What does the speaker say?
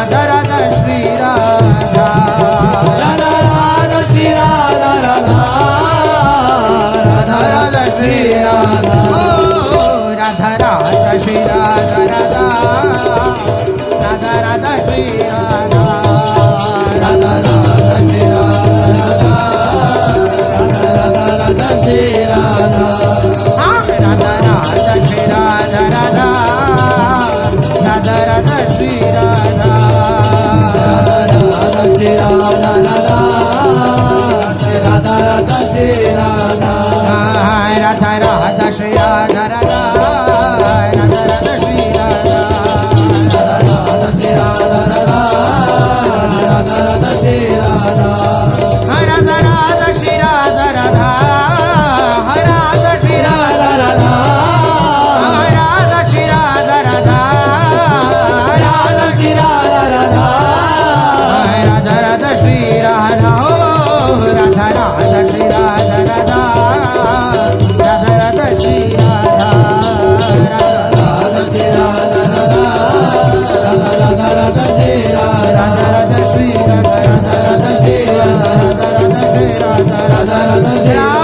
Radha Radha Shri Radha Radha Radha Shri Radha Radha Radha Radha Shri Radha Radha Radha Shri Radha Radha Radha Radha Shri Radha Radha Radha Shri Radha Radha Radha Radha Shri Radha Radha Radha Shri Radha Radha Radha Radha Shri Radha Radha Radha Shri Radha Radha Radha Radha Shri Radha Radha Radha Shri Radha Radha Radha Radha Shri Radha Radha Shri Radha Radha Radha Radha Shri Radha Radha Radha Shri Radha Radha Radha Shri Radha Radha Radha Shri Radha Radha Radha Shri Radha Radha Radha Radha Shri Radha Radha Radha Shri Radha Radha Radha Radha Shri Radha Radha Shri Radha Radha Radha Radha Shri Radha Radha Shri Radha Radha Radha Shri Radha Radha Shri Radha Radha Radha Shri